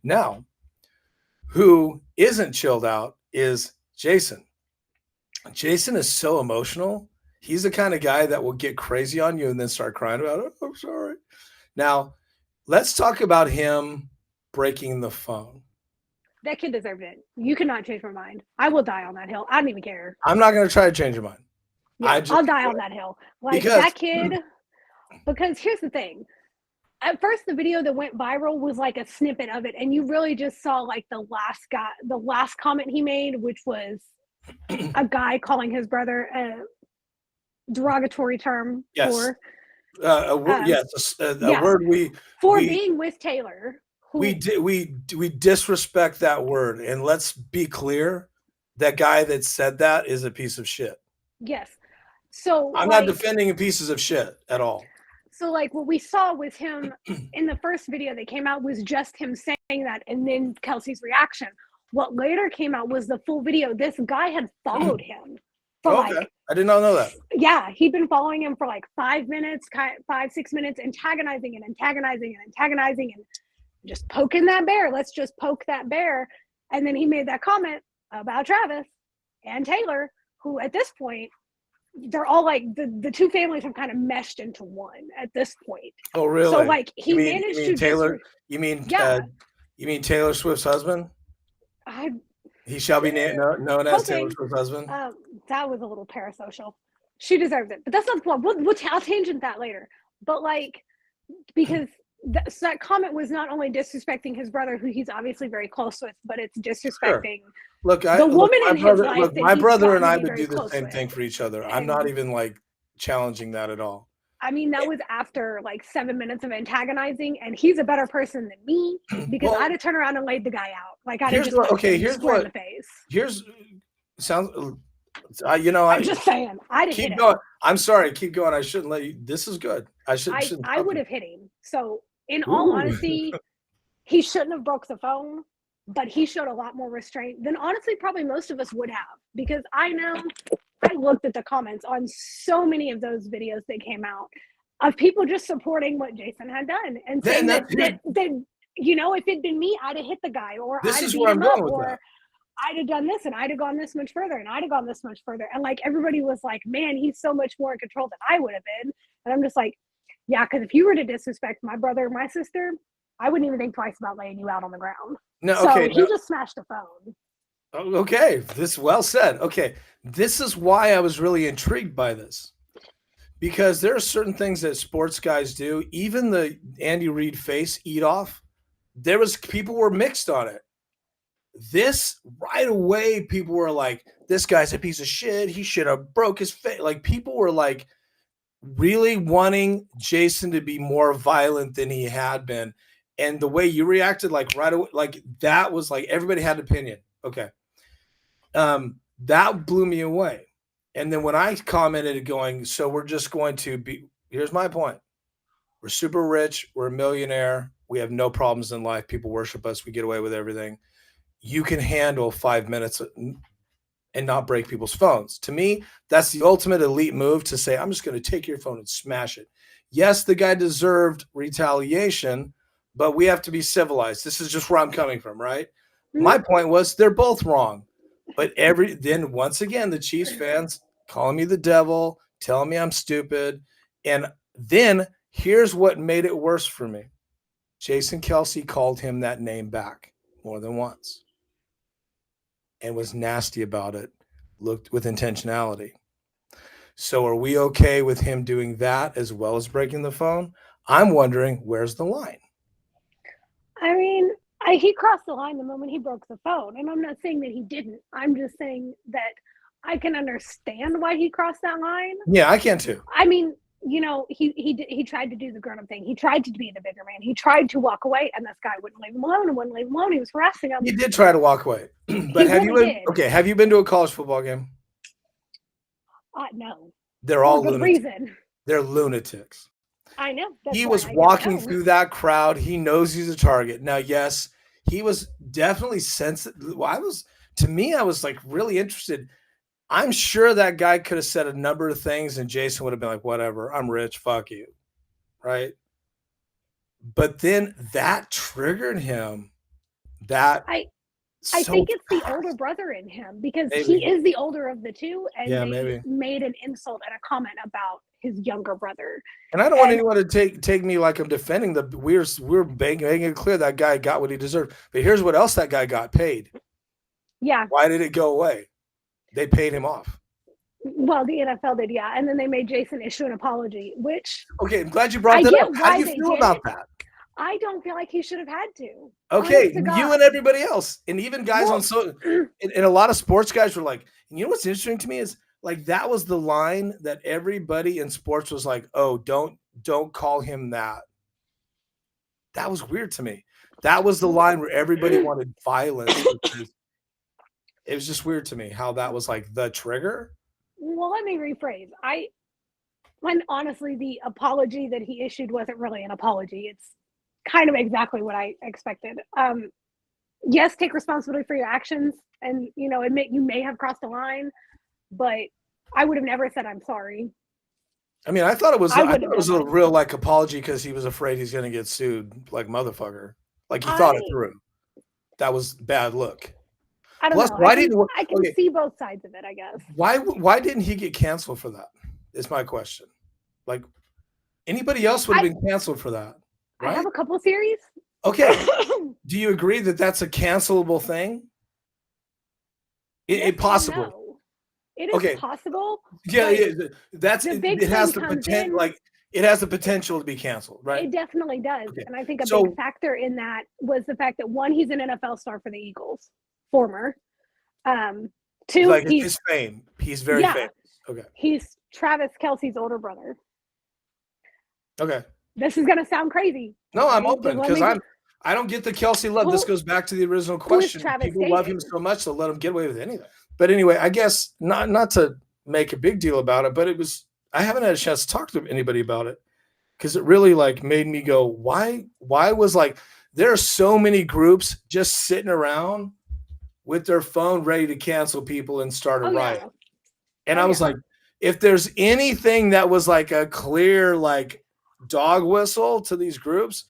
Now, who isn't chilled out is Jason. Jason is so emotional. He's the kind of guy that will get crazy on you and then start crying about it. I'm sorry. Now, let's talk about him breaking the phone. That kid deserved it. You cannot change my mind. I will die on that hill. I don't even care. I'm not going to try to change your mind. Yeah, I'll die on that hill. Like that kid. Because here's the thing. At first, the video that went viral was like a snippet of it, and you really just saw like the last comment he made, which was a guy calling his brother a derogatory term for a word being with Taylor. We disrespect that word, and let's be clear, that guy that said that is a piece of shit. Yes. So I'm not defending pieces of shit at all. So like what we saw with him in the first video that came out was just him saying that, and then Kelce's reaction. What later came out was the full video. This guy had followed him for I did not know that. Yeah, he'd been following him for like 5 minutes, 5-6 minutes, antagonizing and just poking that bear. Let's just poke that bear. And then he made that comment about Travis and Taylor, who at this point, they're all like the two families have kind of meshed into one at this point. Oh, really? So like he managed to Taylor. You mean Taylor Swift's husband? He shall be known as Taylor Swift's husband. That was a little parasocial. She deserves it, but that's not the point. I'll tangent that later. But like, because that comment was not only disrespecting his brother, who he's obviously very close with, but it's disrespecting. Sure. Look, the woman in his life. Look, my brother and I would do the same thing for each other. I'm not even like challenging that at all. I mean, that was after like 7 minutes of antagonizing, and he's a better person than me because I'd have turned around and laid the guy out. Like I'd have just here's what in the face. I'm just saying. I'd have hit him. Going. I'm sorry. Keep going. I shouldn't let you. This is good. I would have hit him. So in all honesty, he shouldn't have broke the phone. But he showed a lot more restraint than honestly probably most of us would have, because I know I looked at the comments on so many of those videos that came out of people just supporting what Jason had done and saying that if it'd been me, I'd have hit the guy, or I'd have beat him up, or I'd have done this and I'd have gone this much further and I'd have gone this much further. And like everybody was like, man, he's so much more in control than I would have been. And I'm just like, yeah, because if you were to disrespect my brother or my sister, I wouldn't even think twice about laying you out on the ground. He just smashed the phone. Okay, this well said. Okay, this is why I was really intrigued by this, because there are certain things that sports guys do. Even the Andy Reid face eat off. People were mixed on it. This right away, people were like, "This guy's a piece of shit. He should have broke his face." Like people were like, really wanting Jason to be more violent than he had been. And the way you reacted, like right away, like that was like everybody had an opinion. Okay. That blew me away. And then when I commented going, so we're just going to be, here's my point. We're super rich. We're a millionaire. We have no problems in life. People worship us. We get away with everything. You can handle 5 minutes and not break people's phones. To me, that's the ultimate elite move, to say, I'm just going to take your phone and smash it. Yes, the guy deserved retaliation, but we have to be civilized. This is just where I'm coming from, right? Mm-hmm. My point was they're both wrong. But then once again, the Chiefs fans calling me the devil, telling me I'm stupid. And then here's what made it worse for me. Jason Kelce called him that name back more than once and was nasty about it, looked with intentionality. So are we okay with him doing that as well as breaking the phone? I'm wondering, where's the line? I mean, he crossed the line the moment he broke the phone. And I'm not saying that he didn't. I'm just saying that I can understand why he crossed that line. Yeah, I can too. I mean, he tried to do the grown-up thing. He tried to be the bigger man. He tried to walk away, and this guy wouldn't leave him alone and wouldn't leave him alone. He was harassing him. He did try to walk away. But have you been to a college football game? No. They're all lunatics. They're lunatics. I know. He was walking through that crowd. He knows he's a target. Now, yes, he was definitely sensitive. I was like really interested. I'm sure that guy could have said a number of things and Jason would have been like, whatever, I'm rich, fuck you. Right? But then that triggered him That I so think it's the fast. older brother in him because Maybe. he is the older of the two, and Yeah, they maybe. made an insult and a comment about his younger brother. And I don't want And anyone to take me like I'm defending the we're making it clear that guy got what he deserved. But here's what else that guy got paid. yeah, Why did it go away? They paid him off. well, the NFL did, yeah, and then they made Jason issue an apology, which Okay, I'm glad you brought I that get up. How do why you they feel did about it. that? I don't feel like he should have had to. Okay, Honest to you God. and everybody else, and even guys Well, on so, and a lot of sports guys were like, and you know what's interesting to me is like that was the line that everybody in sports was like, oh, don't call him that. That was weird to me. That was the line where everybody wanted violence. It was just weird to me how that was like the trigger. well, let me rephrase. When honestly, the apology that he issued wasn't really an apology. It's kind of exactly what I expected. Yes, take responsibility for your actions, and admit you may have crossed a line, but I would have never said I'm sorry. I mean, I thought it was I a wouldn't have done that. real like apology because he was afraid he's going to get sued like motherfucker. Like he thought it I through. That was bad look. I don't Plus, know. why I can didn't I can okay, see both sides of it, I guess. why didn't he get canceled for that? Is my question. Like anybody else would have been canceled for that, I right? have a couple series. Okay. Do you agree that that's a cancelable thing? Yes It possibly. no. It is Okay. possible. Yeah, but yeah. That's the big it has thing the comes potential in. like it has the potential to be canceled, right? It definitely does. Okay. And I think a So big factor in that was the fact that one, he's an NFL star for the Eagles, former. Two, like it's his fame. He's very yeah, famous. Okay. he's Travis Kelce's older brother. Okay. This is gonna sound crazy. No, I'm Just open let because me. I don't get the Kelce love. This Who, goes back to the original who is question. Travis People love him dating? so much they'll let him get away with anything. But anyway, I guess not to make a big deal about it, but it was I haven't had a chance to talk to anybody about it because it really like made me go, why was like there are so many groups just sitting around with their phone ready to cancel people and start a riot. Yeah. And I was like, if there's anything that was like a clear like dog whistle to these groups,